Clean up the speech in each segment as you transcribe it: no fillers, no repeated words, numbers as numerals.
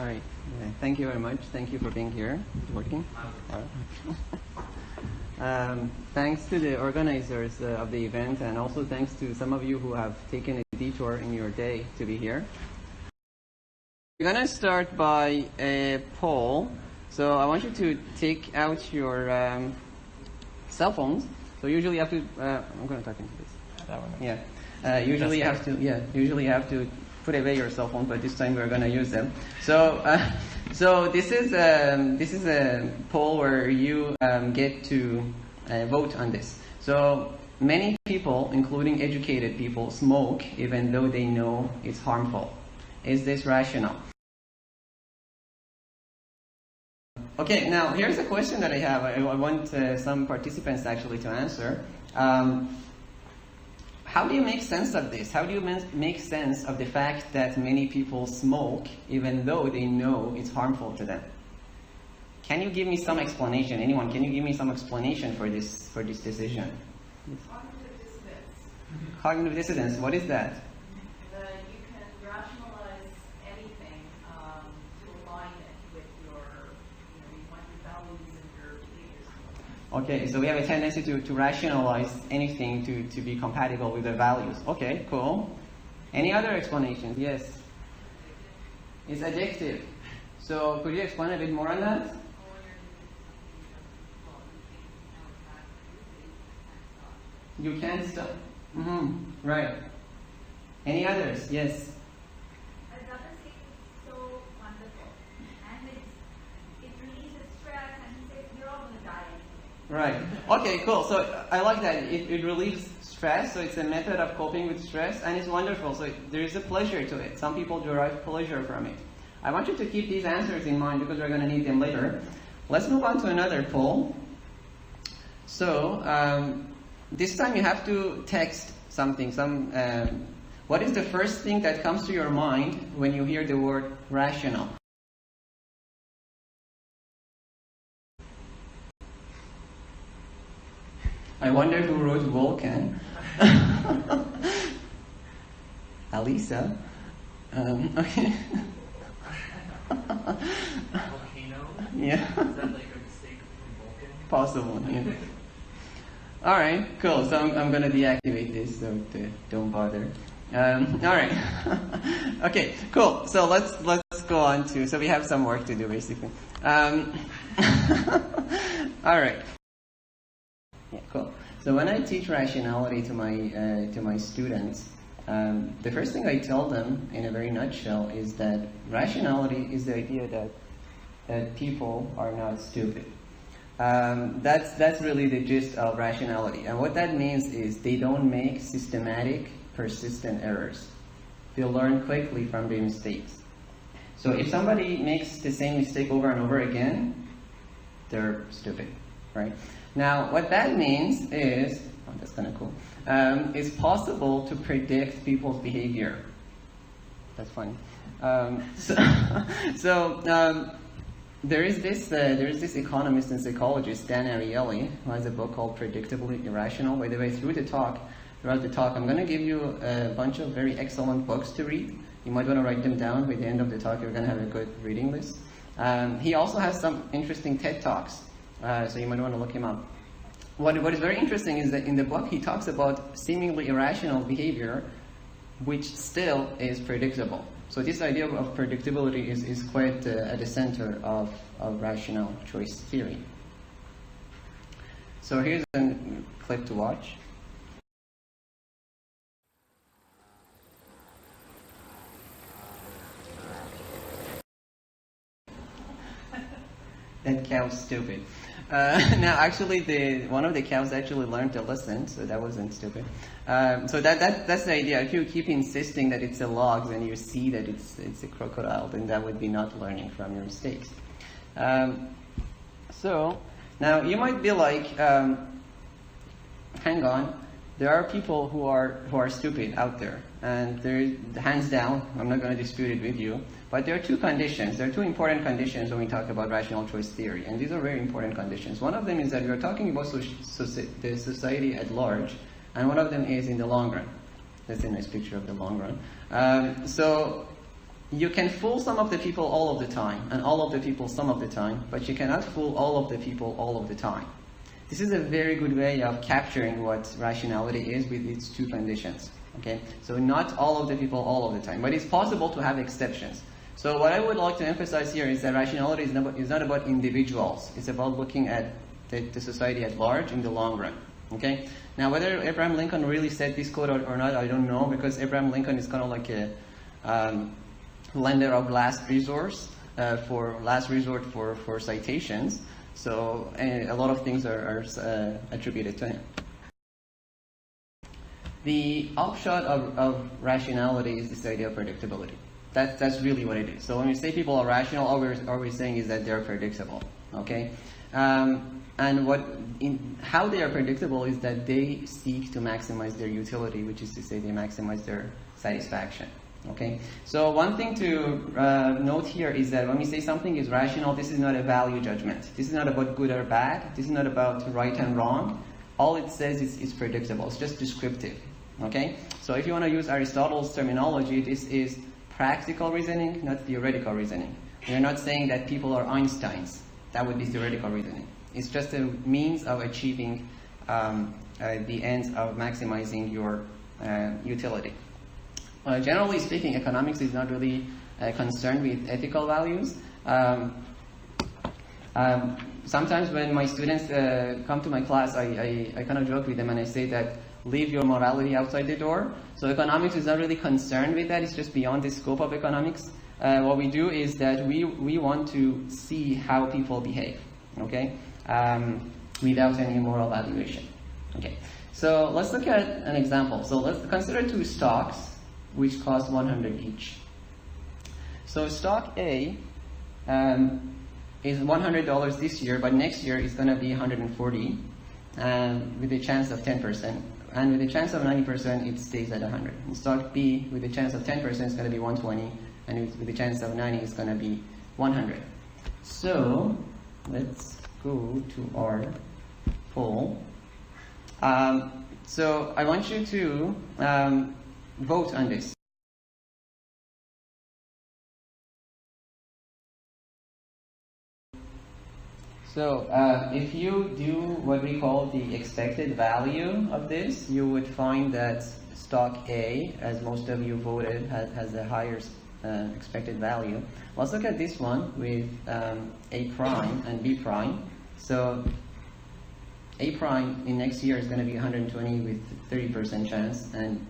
All right. Thank you very much. Thank you for being here. Working? Thanks to the organizers of the event, and also thanks to some of you who have taken a detour in your day to be here. We're going to start by a poll. So I want you to take out your cell phones. So usually you have to, I'm going to talk into this. That one. Yeah. Usually you have to put away your cell phone, but this time we're going to use them. So this is a poll where you get to vote on this. So many people, including educated people, smoke even though they know it's harmful. Is this rational? Okay, now here's a question that I have. I want some participants actually to answer. How do you make sense of this? How do you make sense of the fact that many people smoke even though they know it's harmful to them? Can you give me some explanation? Anyone, can you give me some explanation for this decision? Cognitive dissonance. Cognitive dissonance, what is that? You can rationalize anything to align it with your values and your behaviors. Okay, so we have a tendency to rationalize anything to be compatible with the values. Okay, cool. Any other explanations? Yes. It's addictive. So could you explain a bit more on that? You can't stop. Right. Any others? Yes. Another thing is so wonderful, and it releases stress, and he says you're all going to die anyway. Right. Okay, cool. So I like that. It relieves stress, so it's a method of coping with stress, and it's wonderful. So there is a pleasure to it. Some people derive pleasure from it. I want you to keep these answers in mind because we're going to need them later. Let's move on to another poll. So this time you have to text something. What is the first thing that comes to your mind when you hear the word rational? I wonder who wrote Vulcan. Alisa. Okay. Volcano? Yeah. Is that like a mistake from Vulcan? Possible. Yeah. All right. Cool. So I'm going to deactivate this, so don't bother. All right. Okay. Cool. So let's go on to. So we have some work to do, basically. All right. Yeah. Cool. So when I teach rationality to my students, the first thing I tell them, in a very nutshell, is that rationality is the idea that people are not stupid. That's really the gist of rationality. And what that means is they don't make systematic, persistent errors. They learn quickly from their mistakes. So if somebody makes the same mistake over and over again, they're stupid, right? Now, what that means is, that's kind of cool, it's possible to predict people's behavior. That's funny. There is this economist and psychologist, Dan Ariely, who has a book called Predictably Irrational. By the way, throughout the talk, I'm going to give you a bunch of very excellent books to read. You might want to write them down. By the end of the talk, you're going to have a good reading list. He also has some interesting TED Talks, so you might want to look him up. What is very interesting is that in the book, he talks about seemingly irrational behavior, which still is predictable. So this idea of predictability is quite at the center of rational choice theory. So here's a clip to watch. That cow's stupid. Now, actually, one of the cows actually learned to listen, so that wasn't stupid. So that's the idea. If you keep insisting that it's a log, and you see that it's a crocodile, then that would be not learning from your mistakes. So now you might be like, hang on, there are people who are stupid out there, and there's hands down. I'm not going to dispute it with you. But there are two conditions. There are two important conditions when we talk about rational choice theory, and these are very important conditions. One of them is that we are talking about the society at large, and one of them is in the long run. That's a nice picture of the long run. So you can fool some of the people all of the time, and all of the people some of the time, but you cannot fool all of the people all of the time. This is a very good way of capturing what rationality is with its two conditions. Okay, so not all of the people all of the time, but it's possible to have exceptions. So what I would like to emphasize here is that rationality is not about individuals. It's about looking at the society at large in the long run. Okay. Now, whether Abraham Lincoln really said this quote or not, I don't know, because Abraham Lincoln is kind of like a lender of last resort for citations. So a lot of things are attributed to him. The upshot of rationality is this idea of predictability. That's really what it is. So when we say people are rational, all we're saying is that they're predictable. Okay, and how they are predictable is that they seek to maximize their utility, which is to say they maximize their satisfaction. Okay, so one thing to note here is that when we say something is rational, this is not a value judgment. This is not about good or bad. This is not about right and wrong. All it says is it's predictable. It's just descriptive. Okay, so if you want to use Aristotle's terminology, this is practical reasoning, not theoretical reasoning. We're not saying that people are Einsteins. That would be theoretical reasoning. It's just a means of achieving the ends of maximizing your utility. Generally speaking, economics is not really concerned with ethical values. Sometimes when my students come to my class, I kind of joke with them and I say that leave your morality outside the door. So economics is not really concerned with that. It's just beyond the scope of economics. What we do is that we want to see how people behave, okay, without any moral valuation. Okay, so let's look at an example. So let's consider two stocks which cost 100 each. So stock A is $100 this year, but next year it's going to be 140, with a chance of 10%. And with a chance of 90%, it stays at 100. And stock B, with a chance of 10%, is going to be 120, and with a chance of 90, it's going to be 100. So let's go to our poll. So I want you to vote on this. So if you do what we call the expected value of this, you would find that stock A, as most of you voted, has a higher expected value. Let's look at this one with A prime and B prime. So A prime in next year is going to be 120 with 30% chance, and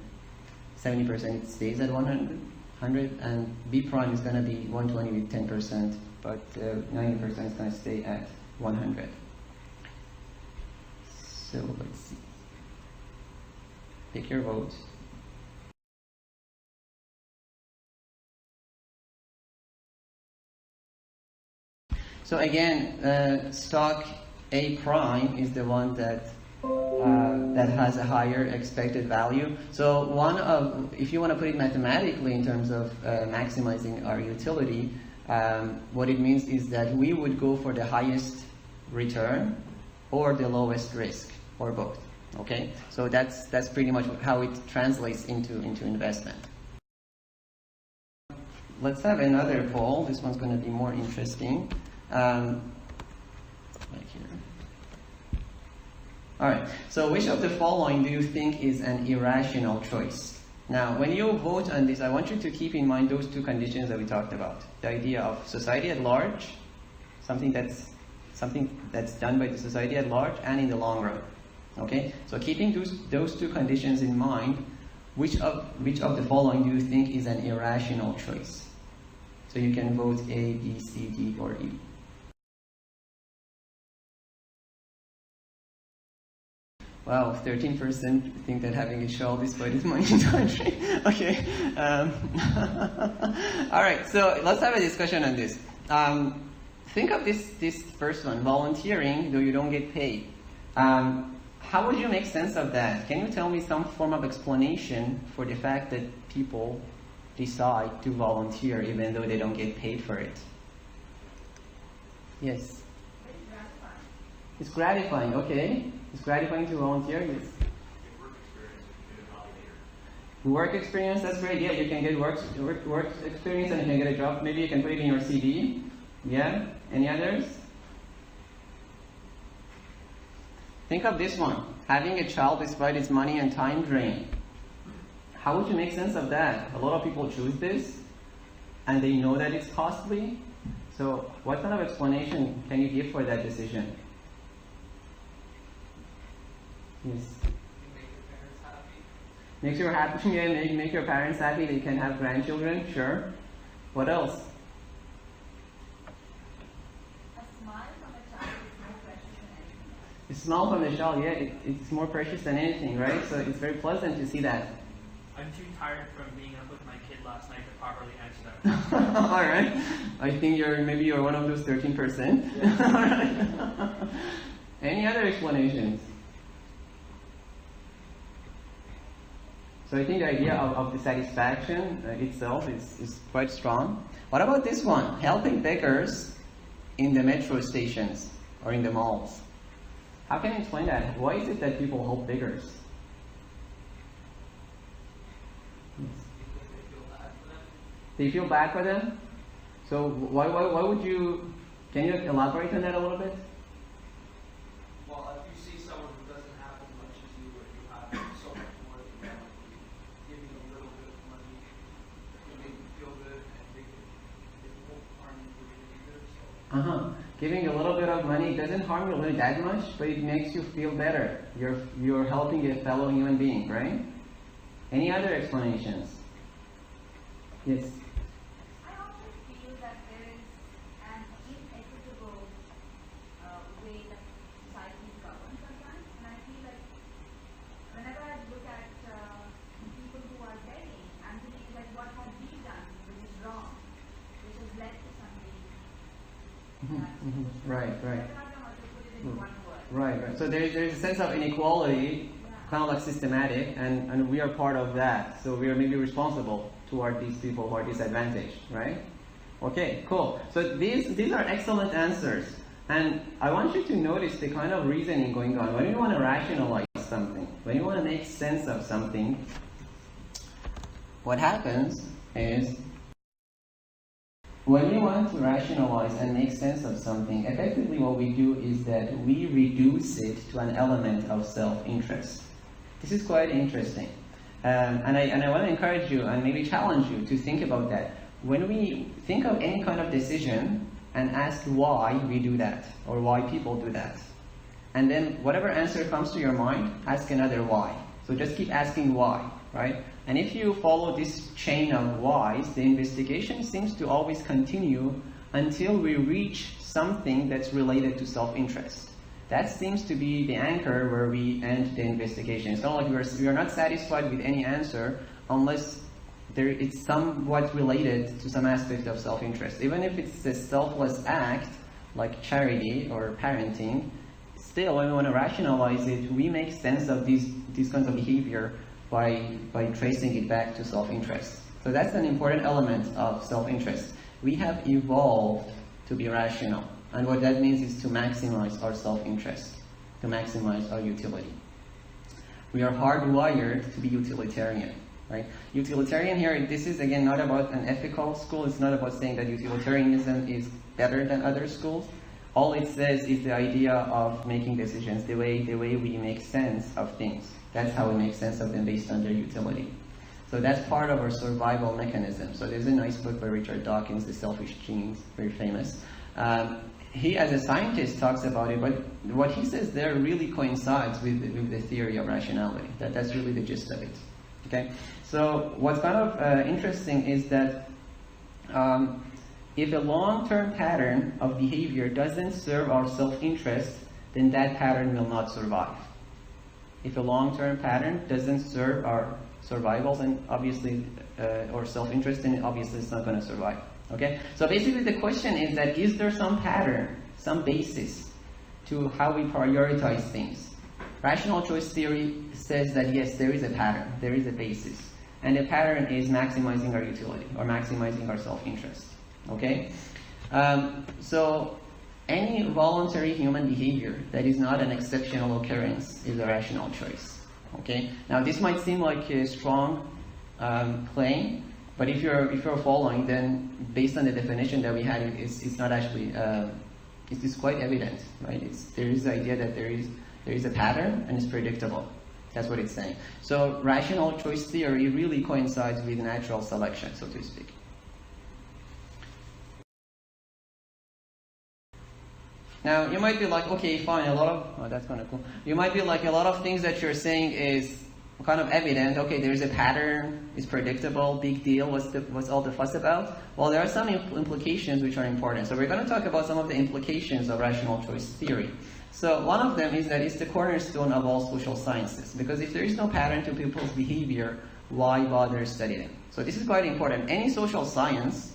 70% it stays at 100, and B prime is going to be 120 with 10%, but 90% is going to stay at 100. So let's see. Pick your vote. So again, stock A prime is the one that has a higher expected value. So if you want to put it mathematically in terms of maximizing our utility, what it means is that we would go for the highest return or the lowest risk, or both. Okay, so that's pretty much how it translates into investment. Let's have another poll. This one's going to be more interesting. Right here. All right. So, which of the following do you think is an irrational choice? Now, when you vote on this, I want you to keep in mind those two conditions that we talked about. The idea of society at large, something that's done by the society at large, and in the long run. Okay. So, keeping those two conditions in mind, which of the following do you think is an irrational choice? So you can vote A, B, C, D, or E. Wow, 13% think that having a shawl displayed is money in the country. Okay. All right, so let's have a discussion on this. Think of this first one, volunteering, though you don't get paid. How would you make sense of that? Can you tell me some form of explanation for the fact that people decide to volunteer even though they don't get paid for it? Yes? It's gratifying, okay. It's gratifying to volunteer, yes. Work experience, that's great. Yeah, you can get work experience and you can get a job. Maybe you can put it in your CV. Yeah? Any others? Think of this one. Having a child despite its money and time drain. How would you make sense of that? A lot of people choose this and they know that it's costly. So what kind of explanation can you give for that decision? Yes. Makes you happy, yeah, make your parents happy, they can have grandchildren, sure. What else? A smile from a child is more precious than anything else. A smile from the child, yeah, it's more precious than anything, right? So it's very pleasant to see that. I'm too tired from being up with my kid last night to properly answer that. Alright. I think maybe you're one of those 13%. Yeah. Alright. Any other explanations? So I think the idea of the satisfaction itself is quite strong. What about this one? Helping beggars in the metro stations or in the malls. How can you explain that? Why is it that people help beggars? Yes. They feel bad for them? So why would you, can you elaborate on that a little bit? Well, if you see someone who doesn't have as much as you, or you have so much more than them, giving a little bit of money will make you feel good, and it won't harm you either. So. Giving a little bit of money doesn't harm you really that much, but it makes you feel better. You're helping a fellow human being, right? Any other explanations? Yes. I often feel that there is an inequitable way that society is governed sometimes, and I feel like whenever I look at people who are begging, I'm thinking like, what have we done which is wrong, which has led to something. Right. I don't know how to put it in one word. Right. So there's a sense of inequality, kind of like systematic, and we are part of that. So we are maybe responsible toward these people who are disadvantaged, right? Okay, cool. So these are excellent answers. And I want you to notice the kind of reasoning going on. When you want to rationalize something, when you want to make sense of something, what happens is, when we want to rationalize and make sense of something, effectively what we do is that we reduce it to an element of self-interest. This is quite interesting. And I want to encourage you and maybe challenge you to think about that. When we think of any kind of decision and ask why we do that, or why people do that, and then whatever answer comes to your mind, ask another why. So just keep asking why, right? And if you follow this chain of whys, the investigation seems to always continue until we reach something that's related to self-interest. That seems to be the anchor where we end the investigation. It's not like we are not satisfied with any answer unless it's somewhat related to some aspect of self-interest. Even if it's a selfless act, like charity or parenting, still when we want to rationalize it, we make sense of these kinds of behavior by tracing it back to self-interest. So that's an important element of self-interest. We have evolved to be rational. And what that means is to maximize our self-interest, to maximize our utility. We are hardwired to be utilitarian, right? Utilitarian here, this is again not about an ethical school. It's not about saying that utilitarianism is better than other schools. All it says is the idea of making decisions, the way we make sense of things. That's how we make sense of them based on their utility. So that's part of our survival mechanism. So there's a nice book by Richard Dawkins, The Selfish Genes, very famous. He, as a scientist, talks about it, but what he says there really coincides with the theory of rationality. That's really the gist of it. Okay. So what's kind of interesting is that if a long-term pattern of behavior doesn't serve our self-interest, then that pattern will not survive. If a long-term pattern doesn't serve our survival, then obviously, or self-interest, then obviously it's not going to survive. Okay? So basically the question is that is there some pattern, some basis to how we prioritize things? Rational choice theory says that yes, there is a pattern, there is a basis. And the pattern is maximizing our utility or maximizing our self-interest. Okay? So any voluntary human behavior that is not an exceptional occurrence is a rational choice. Okay? Now this might seem like a strong claim. But if you're following, then based on the definition that we had, it's not actually. It's quite evident, right? There is the idea that there is a pattern and it's predictable. That's what it's saying. So rational choice theory really coincides with natural selection, so to speak. Now, you might be like, okay, fine, that's kind of cool. You might be like, a lot of things that you're saying is kind of evident. Okay, there's a pattern, it's predictable, big deal, what's all the fuss about? Well, there are some implications which are important. So we're going to talk about some of the implications of rational choice theory. So one of them is that it's the cornerstone of all social sciences. Because if there is no pattern to people's behavior, why bother studying? So this is quite important. Any social science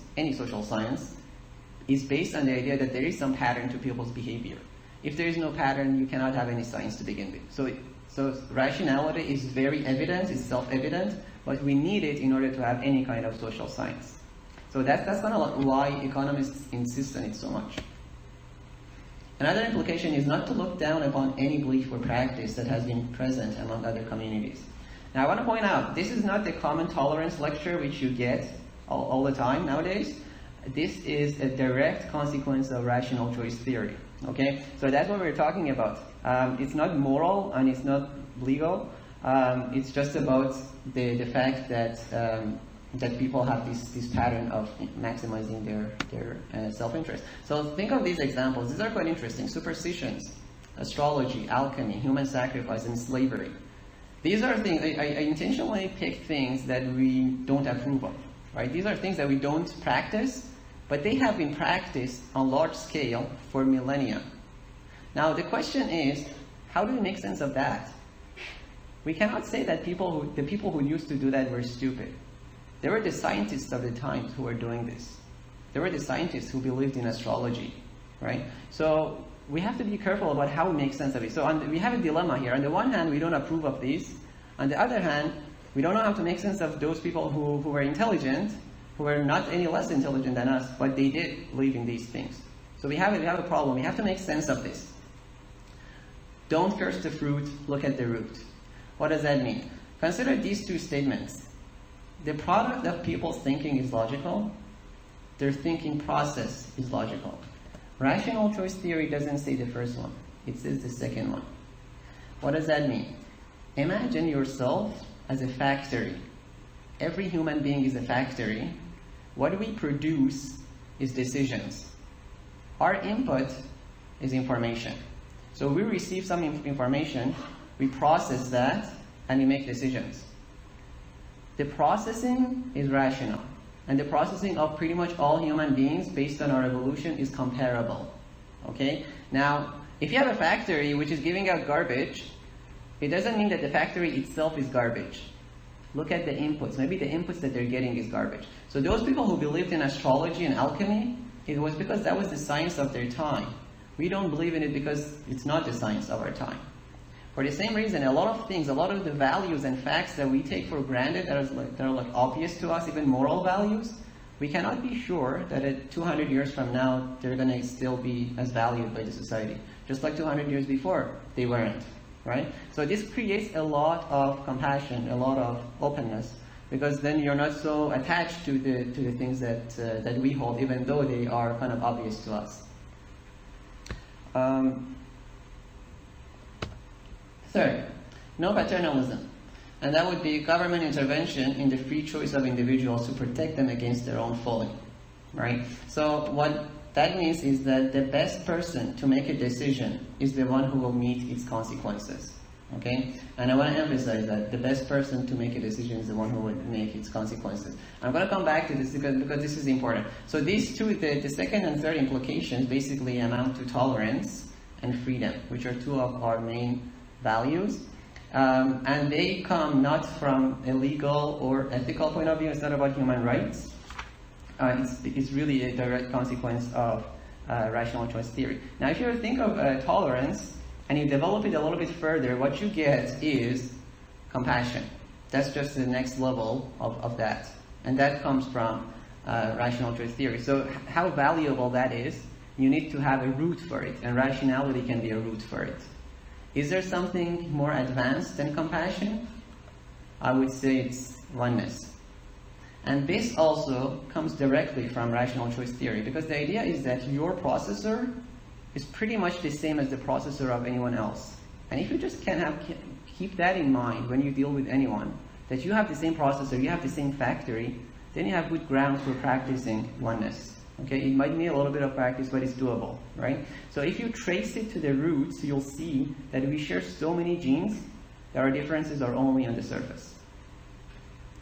is based on the idea that there is some pattern to people's behavior. If there is no pattern, you cannot have any science to begin with. So rationality is very evident, it's self-evident, but we need it in order to have any kind of social science. So that's kind of why economists insist on it so much. Another implication is not to look down upon any belief or practice that has been present among other communities. Now I want to point out, this is not the common tolerance lecture which you get all the time nowadays. This is a direct consequence of rational choice theory. Okay, so that's what we're talking about. It's not moral and it's not legal. It's just about the fact that that people have this pattern of maximizing their self-interest. So think of these examples. These are quite interesting. Superstitions, astrology, alchemy, human sacrifice, and slavery. These are things. I intentionally pick things that we don't approve of. Right? These are things that we don't practice, but they have been practiced on large scale for millennia. Now the question is, how do we make sense of that? We cannot say that the people who used to do that were stupid. There were the scientists of the time who were doing this. There were the scientists who believed in astrology, right? So we have to be careful about how we make sense of it. So we have a dilemma here. On the one hand, we don't approve of these. On the other hand, we don't know how to make sense of those people who were intelligent, who were not any less intelligent than us, but they did believe in these things. So we have a problem. We have to make sense of this. Don't curse the fruit, look at the root. What does that mean? Consider these two statements. The product of people's thinking is logical. Their thinking process is logical. Rational choice theory doesn't say the first one. It says the second one. What does that mean? Imagine yourself as a factory. Every human being is a factory. What we produce is decisions. Our input is information. So we receive some information, we process that, and we make decisions. The processing is rational. And the processing of pretty much all human beings based on our evolution is comparable. Okay? Now, if you have a factory which is giving out garbage, it doesn't mean that the factory itself is garbage. Look at the inputs. Maybe the inputs that they're getting is garbage. So those people who believed in astrology and alchemy, it was because that was the science of their time. We don't believe in it because it's not the science of our time. For the same reason, a lot of things, a lot of the values and facts that we take for granted that are obvious to us, even moral values, we cannot be sure that at 200 years from now, they're going to still be as valued by the society. Just like 200 years before, they weren't. Right? So this creates a lot of compassion, a lot of openness, because then you're not so attached to the things that we hold, even though they are kind of obvious to us. Third, no paternalism. And that would be government intervention in the free choice of individuals to protect them against their own folly. Right? So what that means is that the best person to make a decision is the one who will meet its consequences. Okay? And I want to emphasize that the best person to make a decision is the one who will make its consequences. I'm going to come back to this because this is important. So these two, the second and third implications basically amount to tolerance and freedom, which are two of our main values. And they come not from a legal or ethical point of view. It's not about human rights. It's really a direct consequence of rational choice theory. Now, if you think of tolerance and you develop it a little bit further, what you get is compassion. That's just the next level of that. And that comes from rational choice theory. So how valuable that is, you need to have a root for it, and rationality can be a root for it. Is there something more advanced than compassion? I would say it's oneness. And this also comes directly from rational choice theory, because the idea is that your processor is pretty much the same as the processor of anyone else. And if you just keep that in mind when you deal with anyone, that you have the same processor, you have the same factory, then you have good grounds for practicing oneness. Okay, it might need a little bit of practice, but it's doable, right? So if you trace it to the roots, you'll see that we share so many genes that our differences are only on the surface.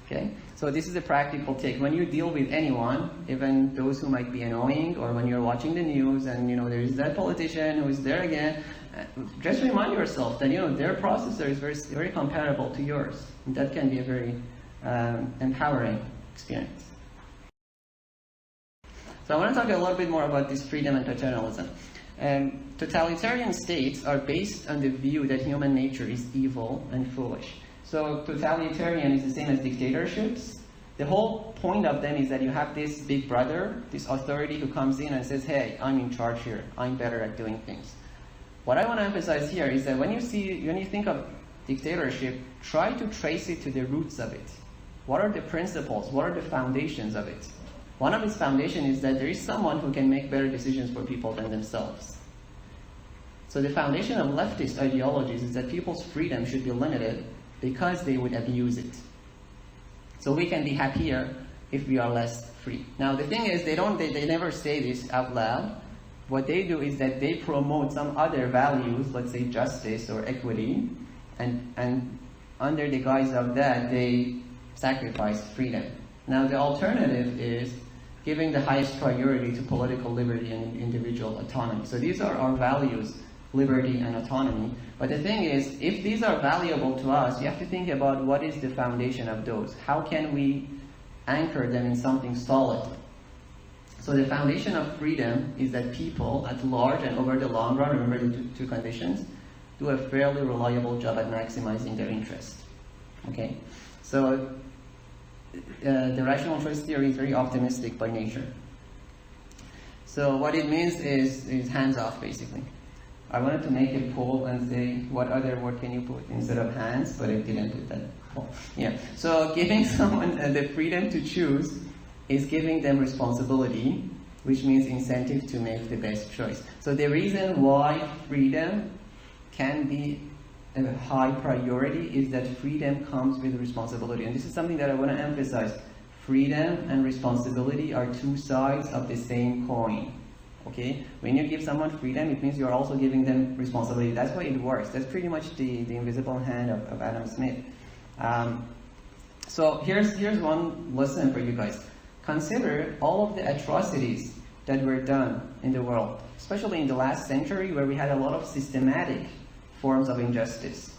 Okay, so this is a practical take. When you deal with anyone, even those who might be annoying, or when you're watching the news and there is that politician who is there again, just remind yourself that their processor is very, very comparable to yours. And that can be a very empowering experience. So I want to talk a little bit more about this freedom and paternalism. Totalitarian states are based on the view that human nature is evil and foolish. So totalitarian is the same as dictatorships. The whole point of them is that you have this big brother, this authority who comes in and says, hey, I'm in charge here. I'm better at doing things. What I want to emphasize here is that when you think of dictatorship, try to trace it to the roots of it. What are the principles? What are the foundations of it? One of its foundations is that there is someone who can make better decisions for people than themselves. So the foundation of leftist ideologies is that people's freedom should be limited because they would abuse it. So we can be happier if we are less free. Now the thing is, they never say this out loud. What they do is that they promote some other values, let's say justice or equity, and under the guise of that, they sacrifice freedom. Now the alternative is giving the highest priority to political liberty and individual autonomy. So these are our values, liberty and autonomy. But the thing is, if these are valuable to us, you have to think about what is the foundation of those. How can we anchor them in something solid? So the foundation of freedom is that people at large and over the long run, remember the two conditions, do a fairly reliable job at maximizing their interest. Okay? So the rational choice theory is very optimistic by nature. So what it means is hands off, basically. I wanted to make a poll and say, what other word can you put instead of hands, but I didn't put that poll. Yeah. So giving someone the freedom to choose is giving them responsibility, which means incentive to make the best choice. So the reason why freedom can be a high priority is that freedom comes with responsibility. And this is something that I want to emphasize. Freedom and responsibility are two sides of the same coin. Okay? When you give someone freedom, it means you're also giving them responsibility. That's why it works. That's pretty much the invisible hand of Adam Smith. So here's one lesson for you guys. Consider all of the atrocities that were done in the world, especially in the last century where we had a lot of systematic forms of injustice.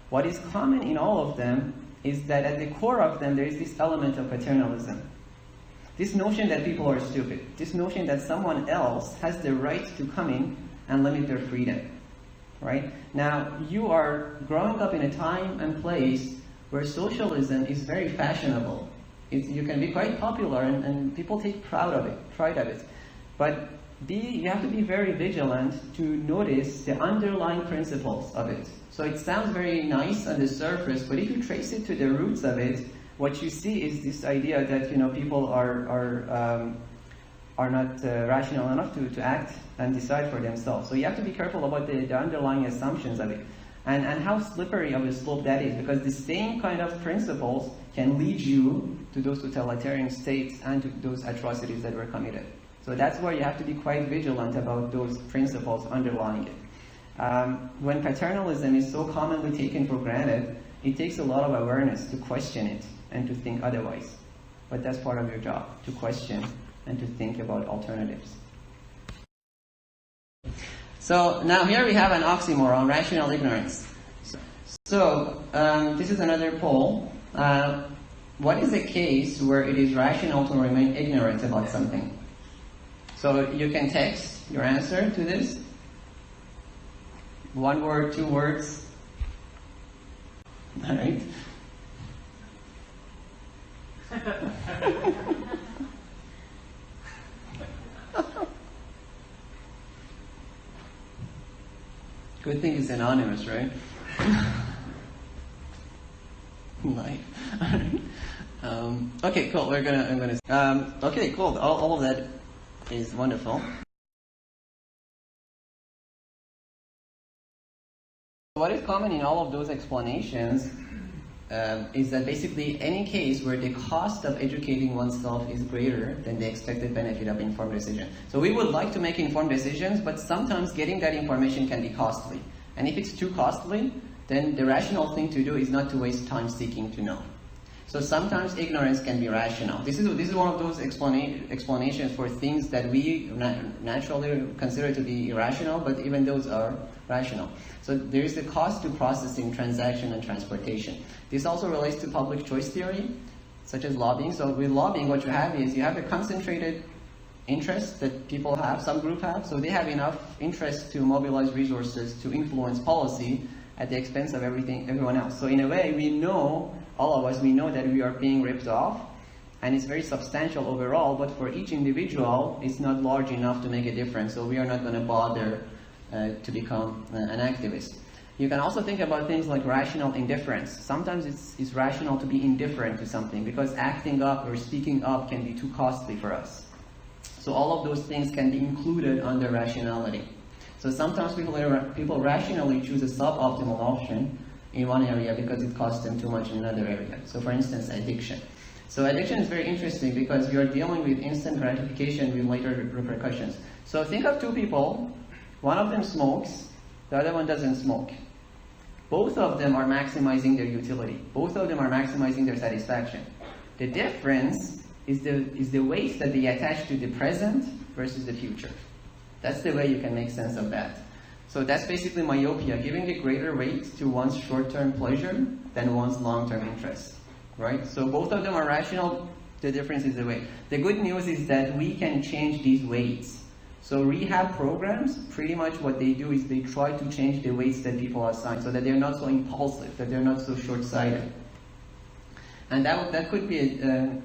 What is common in all of them is that at the core of them there is this element of paternalism. This notion that people are stupid. This notion that someone else has the right to come in and limit their freedom. Right? Now, you are growing up in a time and place where socialism is very fashionable. You can be quite popular and people take pride of it. But you have to be very vigilant to notice the underlying principles of it. So it sounds very nice on the surface, but if you trace it to the roots of it, what you see is this idea that people are not rational enough to act and decide for themselves. So you have to be careful about the underlying assumptions of it, and how slippery of a slope that is, because the same kind of principles can lead you to those totalitarian states and to those atrocities that were committed. So that's why you have to be quite vigilant about those principles underlying it. When paternalism is so commonly taken for granted, it takes a lot of awareness to question it and to think otherwise. But that's part of your job, to question and to think about alternatives. So now here we have an oxymoron, rational ignorance. So this is another poll. What is a case where it is rational to remain ignorant about something? So you can text your answer to this. 1 word, 2 words. All right. Good thing it's anonymous, right? Life. Okay, cool. Okay, cool. All of that is wonderful. What is common in all of those explanations is that basically any case where the cost of educating oneself is greater than the expected benefit of informed decision. So we would like to make informed decisions, but sometimes getting that information can be costly. And if it's too costly, then the rational thing to do is not to waste time seeking to know. So sometimes ignorance can be rational. This is one of those explanations for things that we naturally consider to be irrational, but even those are rational. So there is the cost to processing, transaction, and transportation. This also relates to public choice theory, such as lobbying. So with lobbying, what you have is you have a concentrated interest that people have, some group have, so they have enough interest to mobilize resources to influence policy at the expense of everyone else. So in a way, we know, all of us, we know that we are being ripped off, and it's very substantial overall, but for each individual, it's not large enough to make a difference, so we are not going to bother to become an activist. You can also think about things like rational indifference. Sometimes it's rational to be indifferent to something, because acting up or speaking up can be too costly for us. So all of those things can be included under rationality. So sometimes people rationally choose a suboptimal option in one area because it costs them too much in another area. So for instance, addiction. So addiction is very interesting because you're dealing with instant gratification with later repercussions. So think of two people, one of them smokes, the other one doesn't smoke. Both of them are maximizing their utility. Both of them are maximizing their satisfaction. The difference is the weight that they attach to the present versus the future. That's the way you can make sense of that. So that's basically myopia, giving a greater weight to one's short-term pleasure than one's long-term interest, right? So both of them are rational, the difference is the weight. The good news is that we can change these weights. So rehab programs, pretty much what they do is they try to change the weights that people assign so that they're not so impulsive, that they're not so short-sighted. And that could be a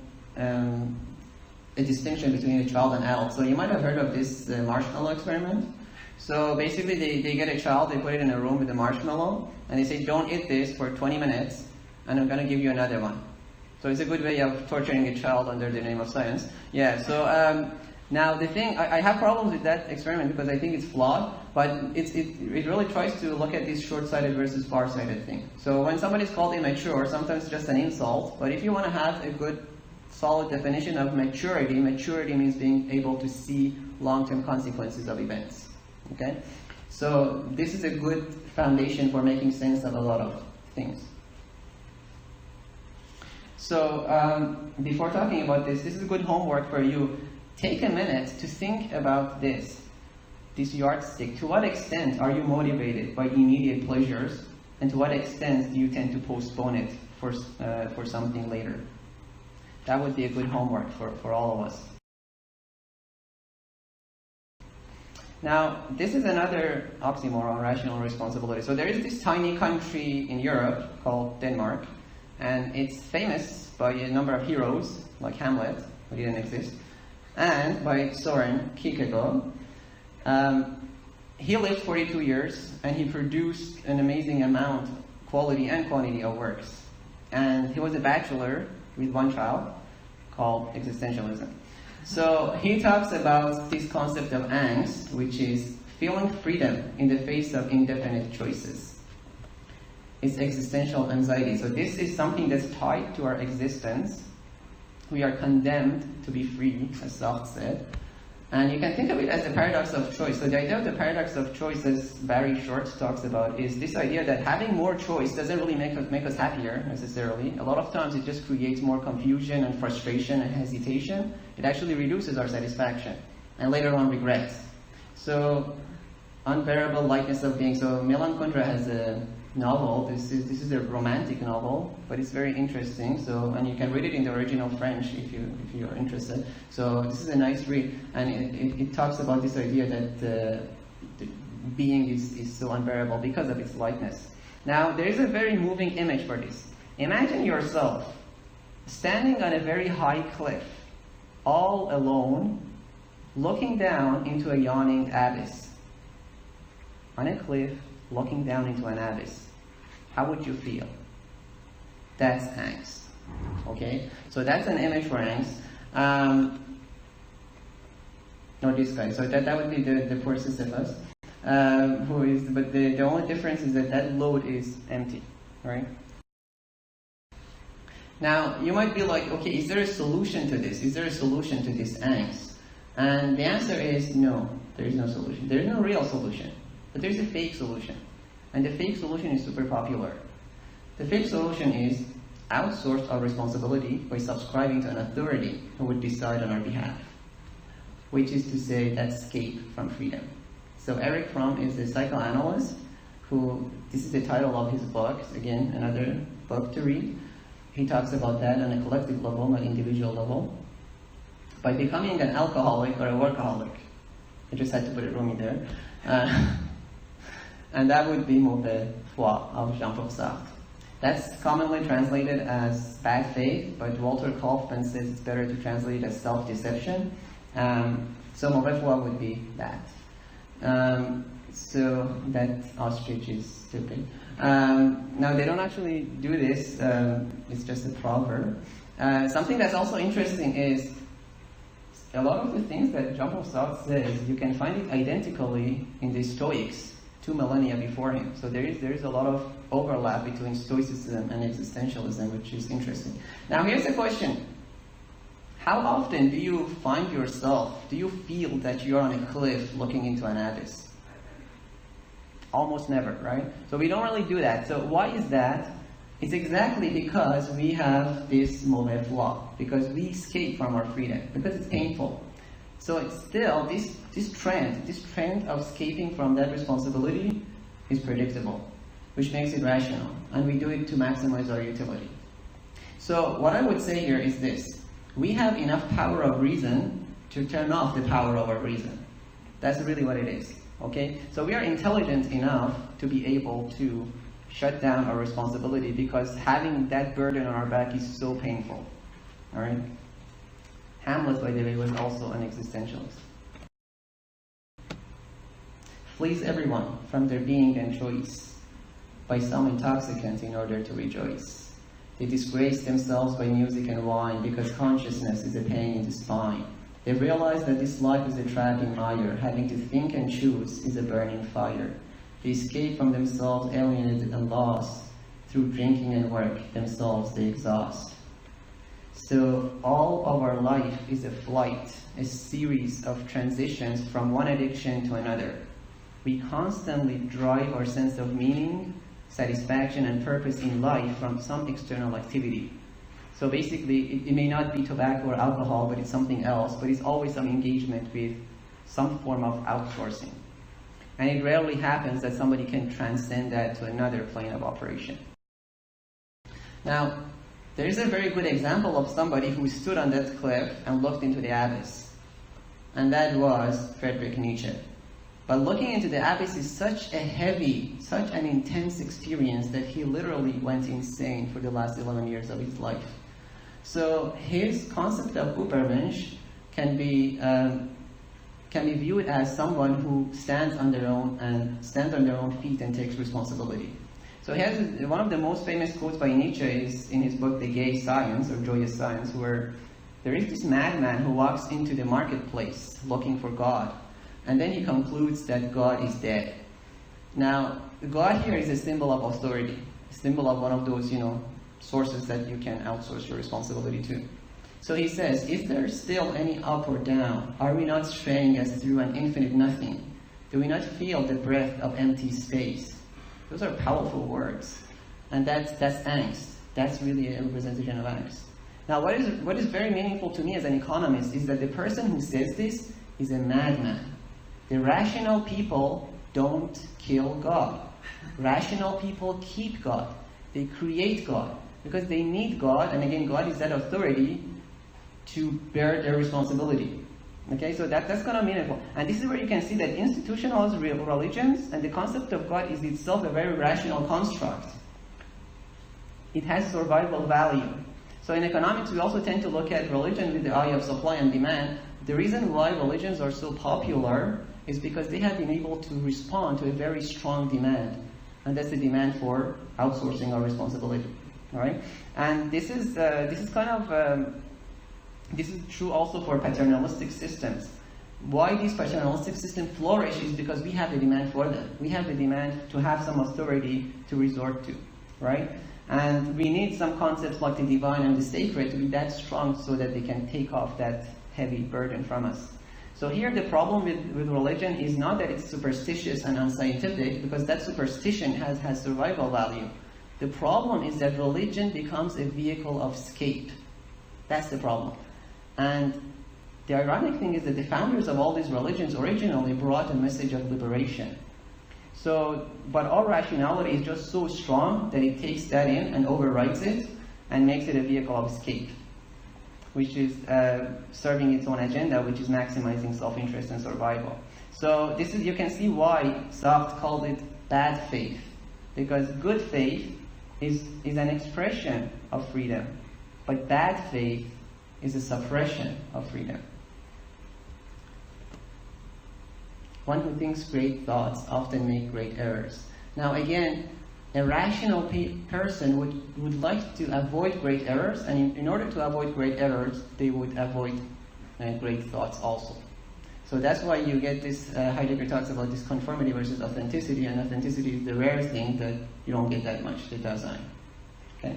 distinction between a child and adult. So you might have heard of this marshmallow experiment. So basically they get a child, they put it in a room with a marshmallow, and they say, don't eat this for 20 minutes, and I'm going to give you another one. So it's a good way of torturing a child under the name of science. Yeah, so now the thing, I have problems with that experiment because I think it's flawed, but it really tries to look at this short-sighted versus far-sighted thing. So when somebody's called immature, sometimes it's just an insult, but if you want to have a good solid definition of maturity means being able to see long-term consequences of events. Okay? So this is a good foundation for making sense of a lot of things. So before talking about this is good homework for you. Take a minute to think about this yardstick. To what extent are you motivated by immediate pleasures, and to what extent do you tend to postpone it for something later? That would be a good homework for all of us. Now, this is another oxymoron, rational responsibility. So there is this tiny country in Europe called Denmark, and it's famous by a number of heroes, like Hamlet, who didn't exist, and by Søren Kierkegaard. He lived 42 years, and he produced an amazing amount, quality and quantity of works. And he was a bachelor with one child, called Existentialism. So he talks about this concept of angst, which is feeling freedom in the face of indefinite choices. It's existential anxiety. So this is something that's tied to our existence. We are condemned to be free, as Sartre said. And you can think of it as the paradox of choice. So the idea of the paradox of choice, as Barry Short talks about, is this idea that having more choice doesn't really make us happier, necessarily. A lot of times it just creates more confusion and frustration and hesitation. It actually reduces our satisfaction, and later on regret. So, unbearable lightness of being. So Milan Kundera has a novel. This is a romantic novel, but it's very interesting. So, and you can read it in the original French if you're interested. So this is a nice read, and it talks about this idea that the being is so unbearable because of its lightness. Now, there is a very moving image for this. Imagine yourself standing on a very high cliff, all alone, looking down into a yawning abyss. On a cliff, looking down into an abyss. How would you feel? That's angst. Okay, so that's an image for angst. Or this guy. So that would be the poor Sisyphus. But the only difference is that load is empty, right? Now, you might be like, okay, is there a solution to this? Is there a solution to this angst? And the answer is no, there is no solution. There is no real solution, but there's a fake solution. And the fake solution is super popular. The fake solution is outsource our responsibility by subscribing to an authority who would decide on our behalf, which is to say, that's escape from freedom. So Eric Fromm is a psychoanalyst who, this is the title of his book, again, another book to read. He talks about that on a collective level, not individual level. By becoming an alcoholic or a workaholic. I just had to put it roomy there. And that would be mauvais foi of Jean-Paul Sartre. That's commonly translated as bad faith, but Walter Kaufman says it's better to translate it as self-deception. So mauvais foi would be that. So that ostrich is stupid. Now they don't actually do this, it's just a proverb. Something that's also interesting is a lot of the things that Jean-Paul Sartre says, you can find it identically in the Stoics 2 millennia before him. So there is a lot of overlap between Stoicism and Existentialism, which is interesting. Now here's the question. How often do you find yourself, do you feel that you're on a cliff looking into an abyss? Almost never, right? So we don't really do that. So why is that? It's exactly because we have this mauvais foi, because we escape from our freedom, because it's painful. So it's still, this trend of escaping from that responsibility is predictable, which makes it rational, and we do it to maximize our utility. So what I would say here is this. We have enough power of reason to turn off the power of our reason. That's really what it is. Okay? So we are intelligent enough to be able to shut down our responsibility because having that burden on our back is so painful. Alright? Hamlet, by the way, was also an existentialist. Flees everyone from their being and choice by some intoxicant in order to rejoice. They disgrace themselves by music and wine because consciousness is a pain in the spine. They realize that this life is a trapping mire. Having to think and choose is a burning fire. They escape from themselves alienated and lost. Through drinking and work, themselves they exhaust. So all of our life is a flight, a series of transitions from one addiction to another. We constantly drive our sense of meaning, satisfaction, and purpose in life from some external activity. So basically, it may not be tobacco or alcohol, but it's something else, but it's always some engagement with some form of outsourcing. And it rarely happens that somebody can transcend that to another plane of operation. Now, there is a very good example of somebody who stood on that cliff and looked into the abyss. And that was Friedrich Nietzsche. But looking into the abyss is such a heavy, such an intense experience that he literally went insane for the last 11 years of his life. So his concept of Übermensch can be viewed as someone who stands on their own feet and takes responsibility. So he has one of the most famous quotes by Nietzsche is in his book, The Gay Science, or Joyous Science, where there is this madman who walks into the marketplace looking for God. And then he concludes that God is dead. Now, God here is a symbol of authority, a symbol of one of those, sources that you can outsource your responsibility to. So he says, is there still any up or down? Are we not straying as through an infinite nothing? Do we not feel the breath of empty space? Those are powerful words. And that's angst. That's really a representation of angst. Now, what is very meaningful to me as an economist is that the person who says this is a madman. The rational people don't kill God. Rational people keep God. They create God because they need God, and again, God is that authority to bear their responsibility. Okay, so that's kind of meaningful. And this is where you can see that institutional religions and the concept of God is itself a very rational construct. It has survival value. So in economics, we also tend to look at religion with the eye of supply and demand. The reason why religions are so popular is because they have been able to respond to a very strong demand. And that's the demand for outsourcing our responsibility. All right, and this is kind of this is true also for paternalistic systems. Why these paternalistic systems flourish is because we have the demand for them. We have the demand to have some authority to resort to, right? And we need some concepts like the divine and the sacred to be that strong so that they can take off that heavy burden from us. So here the problem with religion is not that it's superstitious and unscientific, because that superstition has survival value. The problem is that religion becomes a vehicle of escape. That's the problem. And the ironic thing is that the founders of all these religions originally brought a message of liberation. So, but our rationality is just so strong that it takes that in and overrides it and makes it a vehicle of escape, which is serving its own agenda, which is maximizing self-interest and survival. So this is, you can see why Sartre called it bad faith, because good faith is an expression of freedom, but bad faith is a suppression of freedom. One who thinks great thoughts often make great errors. Now again, a rational person would like to avoid great errors, and in order to avoid great errors, they would avoid great thoughts also. So that's why you get this, Heidegger talks about this conformity versus authenticity, and authenticity is the rare thing that you don't get that much, the Dasein. Okay?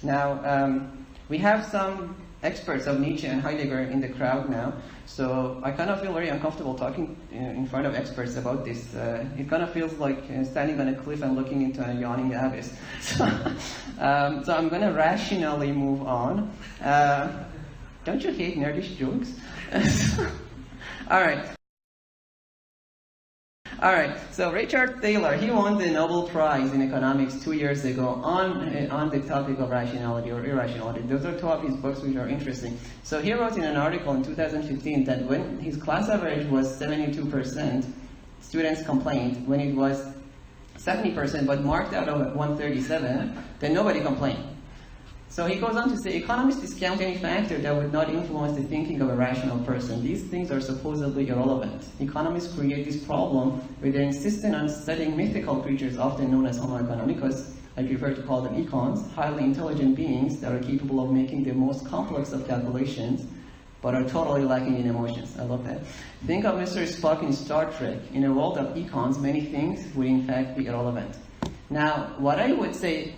Now, we have some experts of Nietzsche and Heidegger in the crowd now, so I kind of feel very uncomfortable talking in front of experts about this. It kind of feels like standing on a cliff and looking into a yawning abyss. So I'm going to rationally move on. Don't you hate nerdish jokes? All right, so Richard Thaler, he won the Nobel Prize in economics 2 years ago on the topic of rationality or irrationality. Those are two of his books which are interesting. So he wrote in an article in 2015 that when his class average was 72%, students complained. When it was 70% but marked out of 137, then nobody complained. So he goes on to say, economists discount any factor that would not influence the thinking of a rational person. These things are supposedly irrelevant. Economists create this problem where they're insistent on studying mythical creatures, often known as Homo economicus. I prefer to call them econs, highly intelligent beings that are capable of making the most complex of calculations, but are totally lacking in emotions. I love that. Think of Mr. Spock in Star Trek. In a world of econs, many things would in fact be irrelevant. Now, what I would say,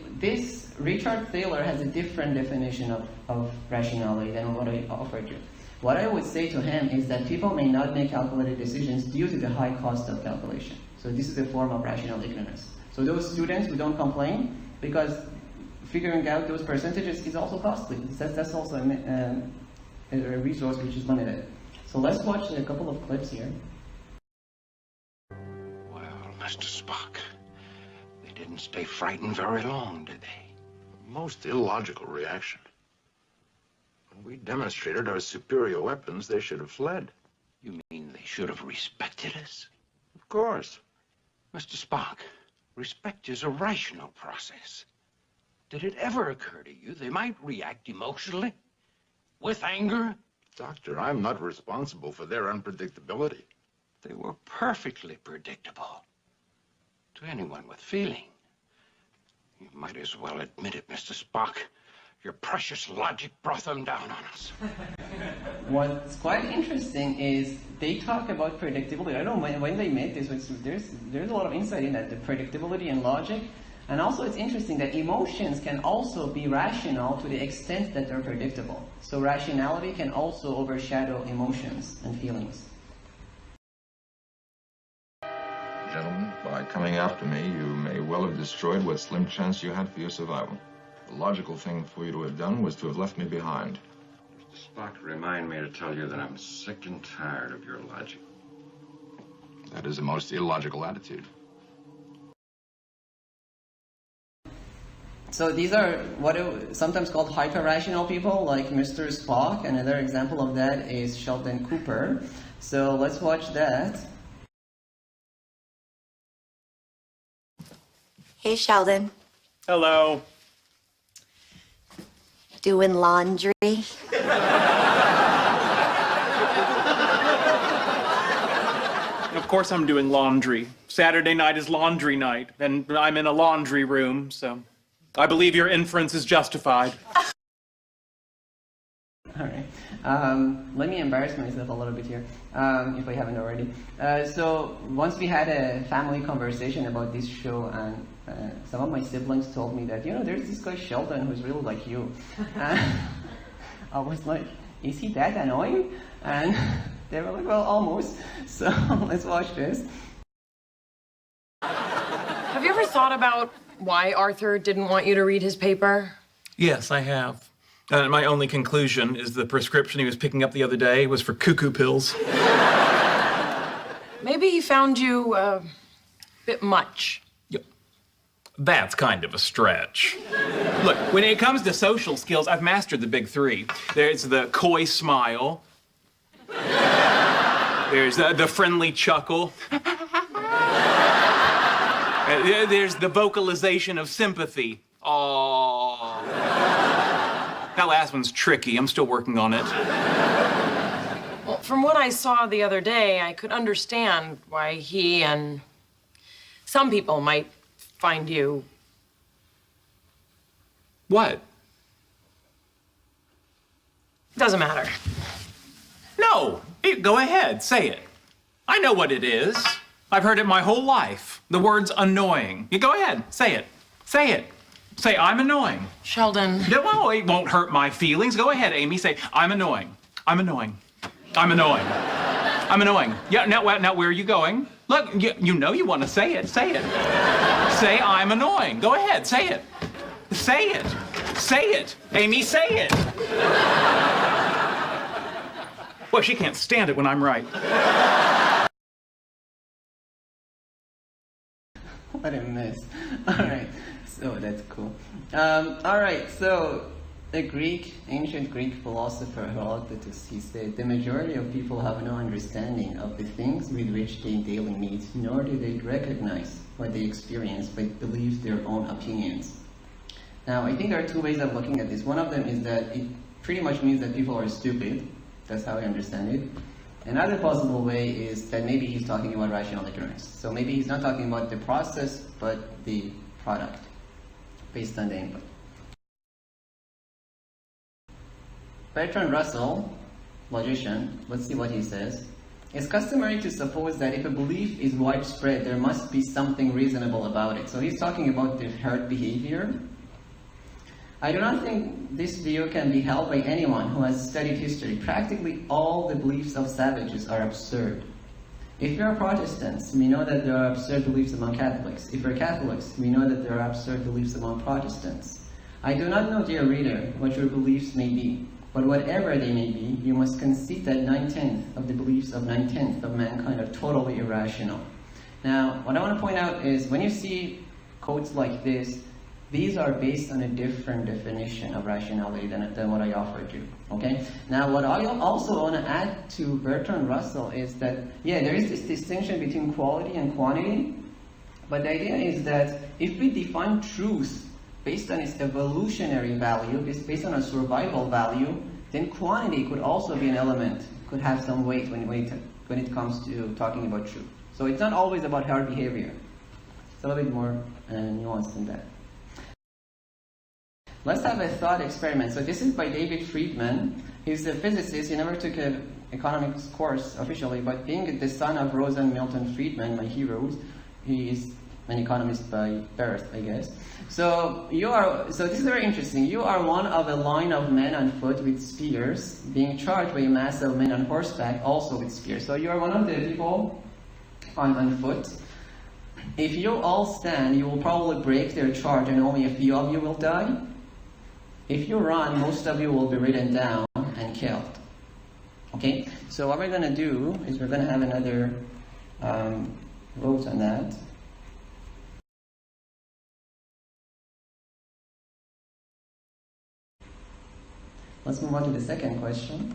Richard Thaler has a different definition of rationality than what I offered you. What I would say to him is that people may not make calculated decisions due to the high cost of calculation. So this is a form of rational ignorance. So those students who don't complain, because figuring out those percentages is also costly. That's also a resource which is limited. So let's watch a couple of clips here. Well, Mr. Spock, they didn't stay frightened very long, did they? Most illogical reaction. When we demonstrated our superior weapons, they should have fled. You mean they should have respected us? Of course. Mr. Spock, respect is a rational process. Did it ever occur to you they might react emotionally? With anger? Doctor, I'm not responsible for their unpredictability. They were perfectly predictable to anyone with feeling. You might as well admit it, Mr. Spock. Your precious logic brought them down on us. What's quite interesting is they talk about predictability. I don't know when they made this, there's a lot of insight in that, the predictability and logic. And also it's interesting that emotions can also be rational to the extent that they're predictable. So rationality can also overshadow emotions and feelings. Gentlemen, by coming after me, you may well have destroyed what slim chance you had for your survival. The logical thing for you to have done was to have left me behind. Mr. Spock, remind me to tell you that I'm sick and tired of your logic. That is a most illogical attitude. So these are what are sometimes called hyper-rational people, like Mr. Spock. Another example of that is Sheldon Cooper. So let's watch that. Hey, Sheldon. Hello. Doing laundry? Of course I'm doing laundry. Saturday night is laundry night, and I'm in a laundry room, so I believe your inference is justified. All right. Let me embarrass myself a little bit here, if I haven't already. So once we had a family conversation about this show, and some of my siblings told me that, there's this guy Sheldon who's really like you. And I was like, is he that annoying? And they were like, well, almost. So let's watch this. Have you ever thought about why Arthur didn't want you to read his paper? Yes, I have. And my only conclusion is the prescription he was picking up the other day was for cuckoo pills. Maybe he found you a bit much. That's kind of a stretch. Look, when it comes to social skills, I've mastered the big three. There's the coy smile. There's the friendly chuckle. There's the vocalization of sympathy. Aww. That last one's tricky. I'm still working on it. Well, from what I saw the other day, I could understand why he and some people might find you... What? Doesn't matter. No, go ahead, say it. I know what it is. I've heard it my whole life. The word's annoying. You go ahead, say it. Say it. Say, I'm annoying. Sheldon. No, it won't hurt my feelings. Go ahead, Amy, say, I'm annoying. I'm annoying. I'm annoying. I'm annoying. Yeah, now where are you going? Look, you know you want to say it. Say it. Say, I'm annoying. Go ahead, say it. Say it. Say it. Amy, say it. Well, she can't stand it when I'm right. What a mess. All right, so that's cool. All right, so the ancient Greek philosopher Herodotus, he said, the majority of people have no understanding of the things with which they daily meet, nor do they recognize what they experience, but believe their own opinions. Now, I think there are two ways of looking at this. One of them is that it pretty much means that people are stupid. That's how I understand it. Another possible way is that maybe he's talking about rational ignorance. So maybe he's not talking about the process, but the product, based on the input. Bertrand Russell, logician, let's see what he says. It's customary to suppose that if a belief is widespread, there must be something reasonable about it. So he's talking about the herd behavior. I do not think this view can be held by anyone who has studied history. Practically all the beliefs of savages are absurd. If we are Protestants, we know that there are absurd beliefs among Catholics. If we're Catholics, we know that there are absurd beliefs among Protestants. I do not know, dear reader, what your beliefs may be, but whatever they may be, you must concede that 9/10 of the beliefs of 9/10 of mankind are totally irrational. Now, what I want to point out is when you see quotes like this, these are based on a different definition of rationality than what I offered you, okay? Now, what I also want to add to Bertrand Russell is that, yeah, there is this distinction between quality and quantity, but the idea is that if we define truth based on its evolutionary value, based on a survival value, then quantity could also be an element, could have some weight when it comes to talking about truth. So it's not always about herd behavior. It's a little bit more nuanced than that. Let's have a thought experiment. So this is by David Friedman. He's a physicist. He never took an economics course officially, but being the son of Rosa and Milton Friedman, my heroes, he is an economist by birth, I guess. So this is very interesting. You are one of a line of men on foot with spears, being charged by a mass of men on horseback, also with spears. So you are one of the people on foot. If you all stand, you will probably break their charge and only a few of you will die. If you run, most of you will be ridden down and killed. Okay? So what we're going to do is we're going to have another vote on that. Let's move on to the second question.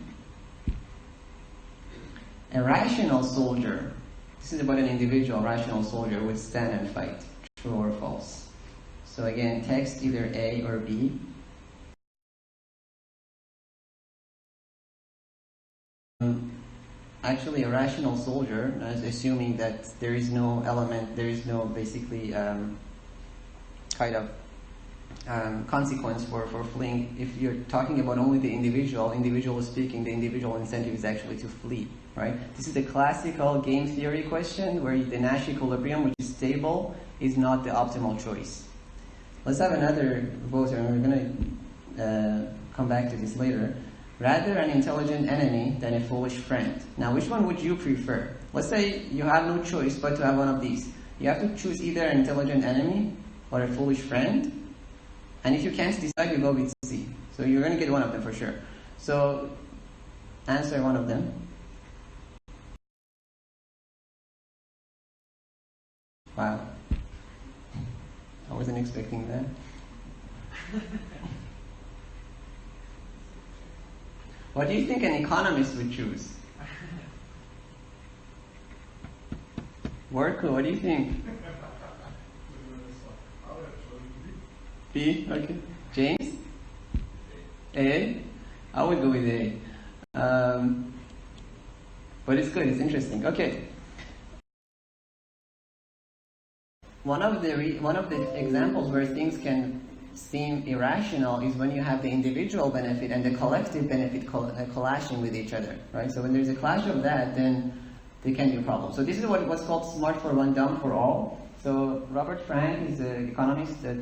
A rational soldier. This is about an individual rational soldier would stand and fight. True or false? So again, text either A or B. Actually, a rational soldier is assuming that there is no element, there is no basically kind of consequence for fleeing. If you're talking about only the individual speaking, the individual incentive is actually to flee, right? This is the classical game theory question where the Nash equilibrium, which is stable, is not the optimal choice. Let's have another voter, and we're going to come back to this later. Rather an intelligent enemy than a foolish friend. Now, which one would you prefer? Let's say you have no choice but to have one of these. You have to choose either an intelligent enemy or a foolish friend. And if you can't decide, you go with C. So you're going to get one of them for sure. So answer one of them. Wow. I wasn't expecting that. What do you think an economist would choose? Worko, what do you think? B? Okay. James? A? I would go with A. But it's good, it's interesting. Okay. One of the examples where things can seem irrational is when you have the individual benefit and the collective benefit clashing with each other, right? So when there's a clash of that, then there can be a problem. So this is what's called smart for one, dumb for all. So Robert Frank is an economist at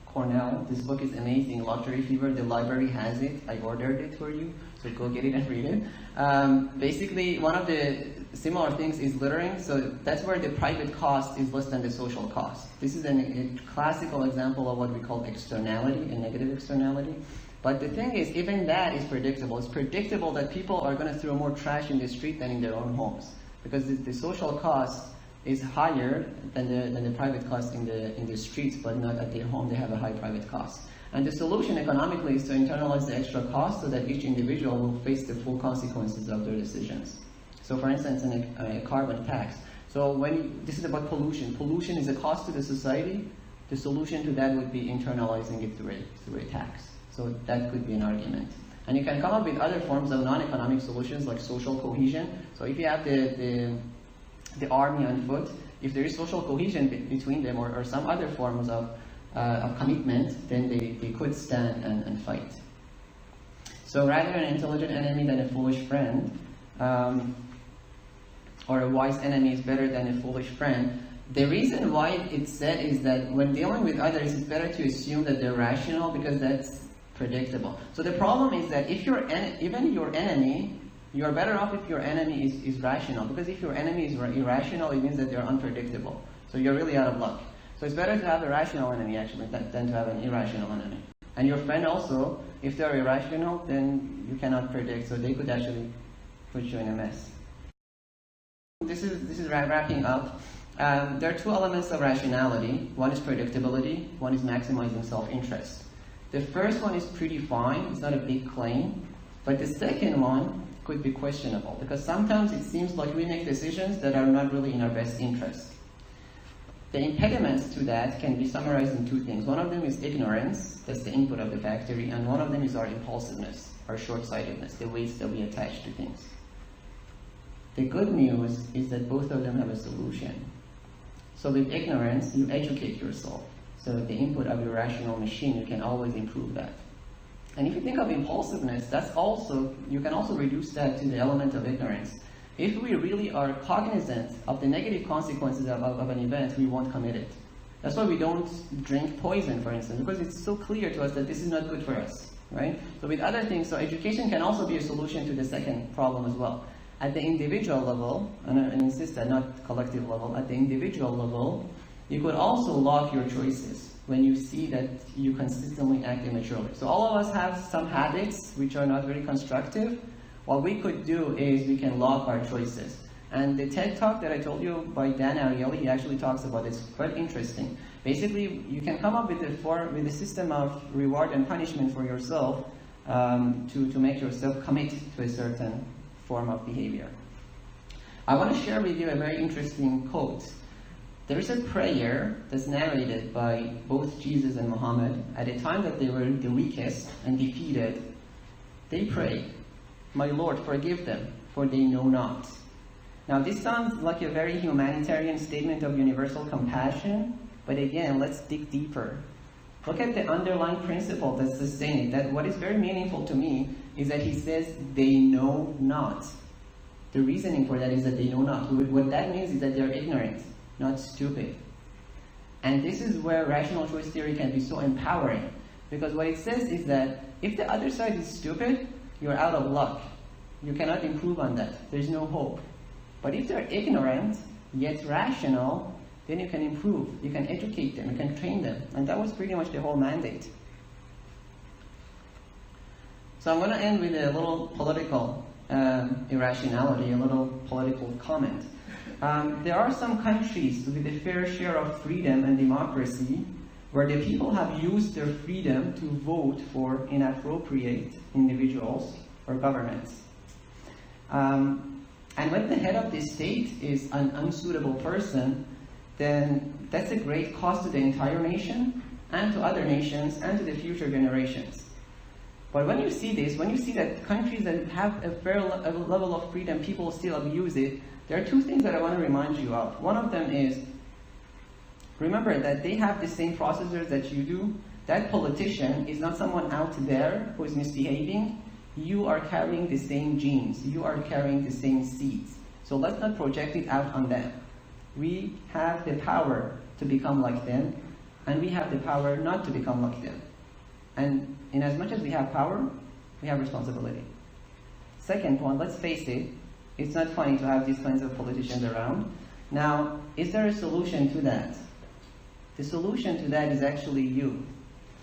Cornell. This book is amazing, Lottery Fever. The library has it. I ordered it for you, so go get it and read it. Basically, one of the similar things is littering. So that's where the private cost is less than the social cost. This is a classical example of what we call externality, a negative externality. But the thing is, even that is predictable. It's predictable that people are going to throw more trash in the street than in their own homes, because the social cost is higher than the private cost in the streets, but not at their home. They have a high private cost. And the solution economically is to internalize the extra cost so that each individual will face the full consequences of their decisions. So for instance, a carbon tax. So this is about pollution. Pollution is a cost to the society. The solution to that would be internalizing it through a tax. So that could be an argument. And you can come up with other forms of non-economic solutions like social cohesion. So if you have the army on foot, if there is social cohesion between them or some other forms of commitment, then they could stand and fight. So rather an intelligent enemy than a foolish friend, or a wise enemy is better than a foolish friend. The reason why it's said is that when dealing with others, it's better to assume that they're rational because that's predictable. So the problem is that if even your enemy, you're better off if your enemy is rational, because if your enemy is irrational, it means that they're unpredictable. So you're really out of luck. So it's better to have a rational enemy actually than to have an irrational enemy. And your friend also, if they're irrational, then you cannot predict, so they could actually put you in a mess. This is wrapping up. There are two elements of rationality. One is predictability, one is maximizing self-interest. The first one is pretty fine, it's not a big claim, but the second one could be questionable, because sometimes it seems like we make decisions that are not really in our best interest. The impediments to that can be summarized in two things. One of them is ignorance, that's the input of the factory, and one of them is our impulsiveness, our short-sightedness, the weights that we attach to things. The good news is that both of them have a solution. So with ignorance, you educate yourself. So the input of your rational machine, you can always improve that. And if you think of impulsiveness, you can also reduce that to the element of ignorance. If we really are cognizant of the negative consequences of an event, we won't commit it. That's why we don't drink poison, for instance, because it's so clear to us that this is not good for us, right? So with other things, so education can also be a solution to the second problem as well. At the individual level, and I insist that not collective level, at the individual level, you could also lock your choices when you see that you consistently act immaturely. So all of us have some habits which are not very constructive. What we could do is we can lock our choices. And the TED Talk that I told you by Dan Ariely, he actually talks about this. Quite interesting. Basically, you can come up with a system of reward and punishment for yourself to make yourself commit to a certain form of behavior. I want to share with you a very interesting quote. There is a prayer that's narrated by both Jesus and Muhammad at a time that they were the weakest and defeated. They prayed, "My Lord, forgive them, for they know not." Now this sounds like a very humanitarian statement of universal compassion, But again, let's dig deeper. Look at the underlying principle that sustains it. That what is very meaningful to me is that he says, they know not. The reasoning for that is that they know not. What that means is that they're ignorant, not stupid. And this is where rational choice theory can be so empowering. Because what it says is that if the other side is stupid, you're out of luck. You cannot improve on that. There's no hope. But if they're ignorant, yet rational, then you can improve. You can educate them. You can train them. And that was pretty much the whole mandate. So I'm going to end with a little political irrationality, a little political comment. There are some countries with a fair share of freedom and democracy where the people have used their freedom to vote for inappropriate individuals or governments. And when the head of the state is an unsuitable person, then that's a great cost to the entire nation and to other nations and to the future generations. But when you see this, when you see that countries that have a fair level of freedom, people still abuse it, there are two things that I want to remind you of. One of them is, remember that they have the same processors that you do. That politician is not someone out there who is misbehaving. You are carrying the same genes. You are carrying the same seeds. So let's not project it out on them. We have the power to become like them, and we have the power not to become like them. And in as much as we have power, we have responsibility. Second one, let's face it, it's not funny to have these kinds of politicians around. Now, is there a solution to that? The solution to that is actually you.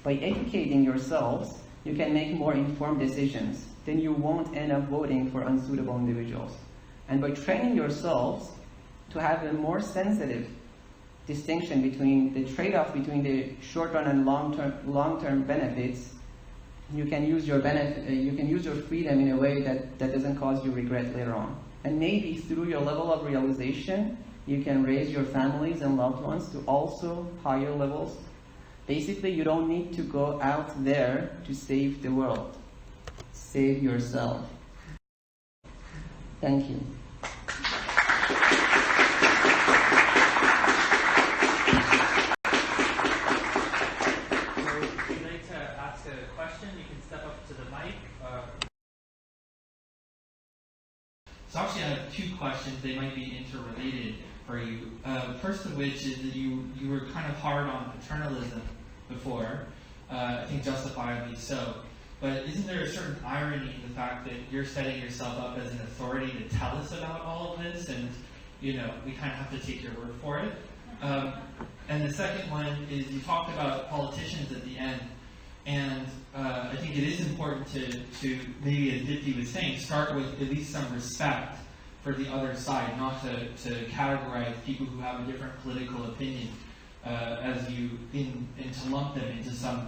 By educating yourselves, you can make more informed decisions. Then you won't end up voting for unsuitable individuals. And by training yourselves to have a more sensitive distinction between the trade-off between the short-run and long-term benefits, you can use your freedom in a way that doesn't cause you regret later on. And maybe through your level of realization, you can raise your families and loved ones to also higher levels. Basically, you don't need to go out there to save the world. Save yourself. Thank you. So actually I have two questions. They might be interrelated for you. First of which is that you were kind of hard on paternalism before, I think justifiably so. But isn't there a certain irony in the fact that you're setting yourself up as an authority to tell us about all of this, and we kind of have to take your word for it? And the second one is you talked about politicians at the end. And I think it is important to maybe, as Dipti was saying, start with at least some respect for the other side, not to categorize people who have a different political opinion and to lump them into some,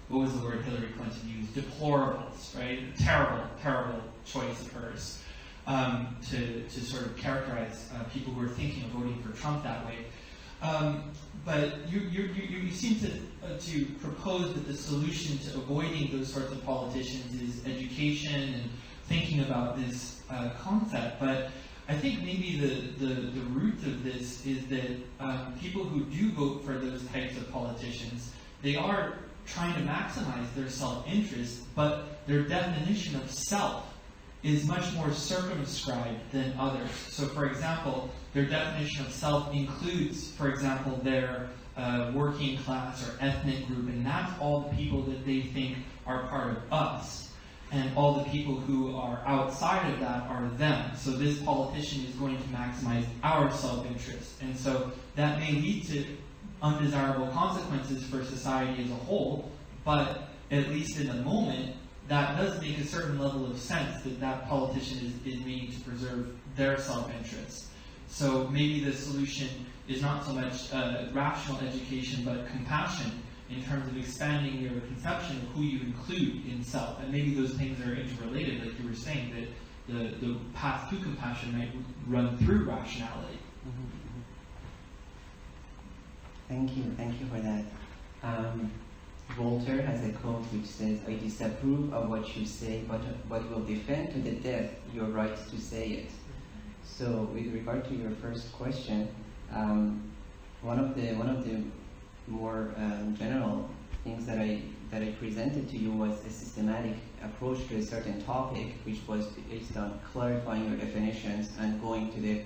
what was the word Hillary Clinton used? Deplorables, right? Terrible, terrible choice of hers to sort of characterize people who are thinking of voting for Trump that way. But you seem to propose that the solution to avoiding those sorts of politicians is education and thinking about this concept. But I think maybe the root of this is that people who do vote for those types of politicians, they are trying to maximize their self-interest, but their definition of self is much more circumscribed than others. So, for example, their definition of self includes, for example, their working class or ethnic group, and that's all the people that they think are part of us. And all the people who are outside of that are them. So this politician is going to maximize our self-interest. And so that may lead to undesirable consequences for society as a whole, but at least in the moment, that does make a certain level of sense that that politician is meaning to preserve their self-interest. So maybe the solution is not so much rational education, but compassion in terms of expanding your conception of who you include in self. And maybe those things are interrelated, like you were saying, that the path to compassion might run through rationality. Thank you for that. Voltaire has a quote which says, "I disapprove of what you say, but will defend to the death your right to say it." So with regard to your first question, one of the more general things that I presented to you was a systematic approach to a certain topic, which was based on clarifying your definitions and going to the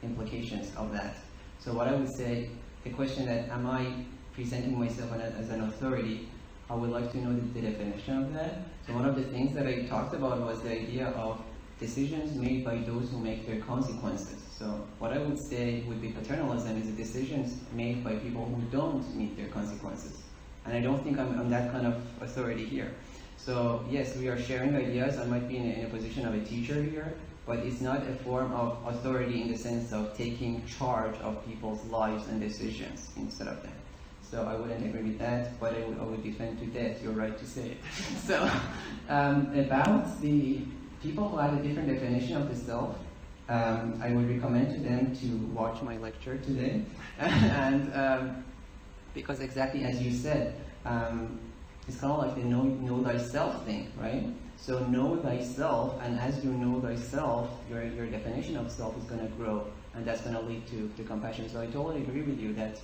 implications of that. So what I would say, the question that am I presenting myself as an authority, I would like to know the definition of that. So one of the things that I talked about was the idea of decisions made by those who make their consequences. So what I would say would be paternalism is decisions made by people who don't meet their consequences. And I don't think I'm that kind of authority here. So yes, we are sharing ideas. I might be in a position of a teacher here, but it's not a form of authority in the sense of taking charge of people's lives and decisions instead of that. So I wouldn't agree with that, but I would defend to death your right to say it. So about the people who have a different definition of the self, I would recommend to them to watch my lecture today. And because exactly as you said, it's kind of like the know thyself thing, right? So know thyself, and as you know thyself, your definition of self is going to grow, and that's going to lead to compassion. So I totally agree with you that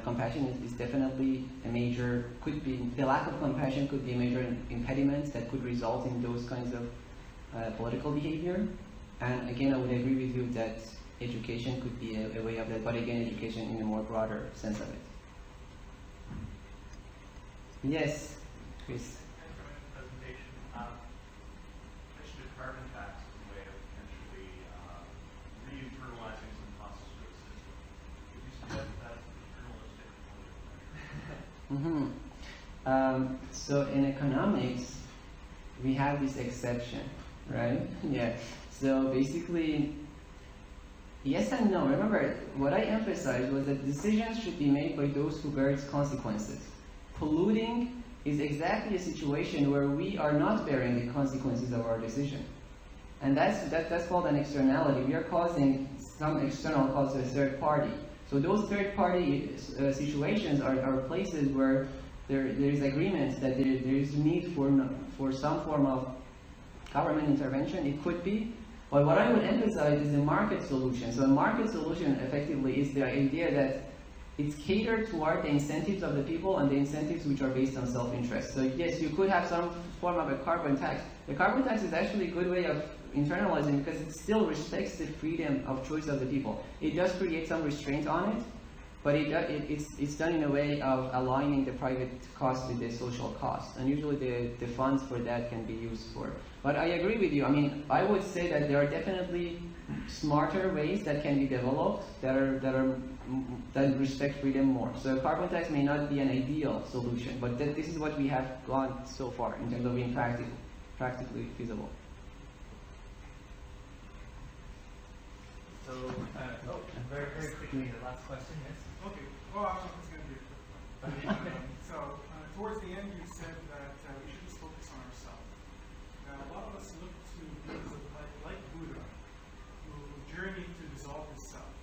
compassion is definitely a major, the lack of compassion could be a major impediment that could result in those kinds of political behavior. And again, I would agree with you that education could be a way of that, but again, education in a more broader sense of it. Yes, Chris. Presentation. Mentioned a carbon tax as a way of potentially re-internalizing some costs to the system. Would you suggest that that's paternalistic? So in economics, we have this exception, right? Yeah. So basically, yes and no. Remember, what I emphasized was that decisions should be made by those who bear its consequences. Polluting is exactly a situation where we are not bearing the consequences of our decision. And that's called an externality. We are causing some external cause to a third party. So those third party situations are places where there is agreement that there is need for some form of government intervention. It could be. But what I would emphasize is the market solution. So a market solution effectively is the idea that it's catered toward the incentives of the people and the incentives which are based on self-interest. So yes, you could have some form of a carbon tax. The carbon tax is actually a good way of internalizing because it still respects the freedom of choice of the people. It does create some restraint on it, but it's done in a way of aligning the private cost with the social cost. And usually the funds for that can be used for. But I agree with you. I mean, I would say that there are definitely smarter ways that can be developed that respect freedom more. So a carbon tax may not be an ideal solution, but this is what we have gone so far in terms of being practically feasible. So, very quickly, the last question, yes? Okay. Well, it's going to be a quick one. So, towards the end, you said that we should just focus on ourselves. Now, a lot of us look to beings like Buddha, who journeyed to dissolve his self.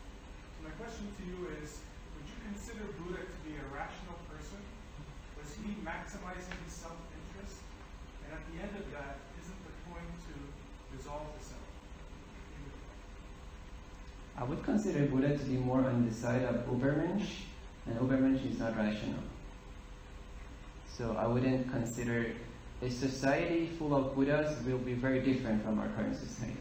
So my question to you is, would you consider Buddha to be a rational person? Was he maximizing his self-interest? And at the end of that, isn't the point to dissolve the self? I would consider Buddha to be more on the side of Übermensch, and Übermensch is not rational. So I wouldn't consider a society full of Buddhas will be very different from our current society.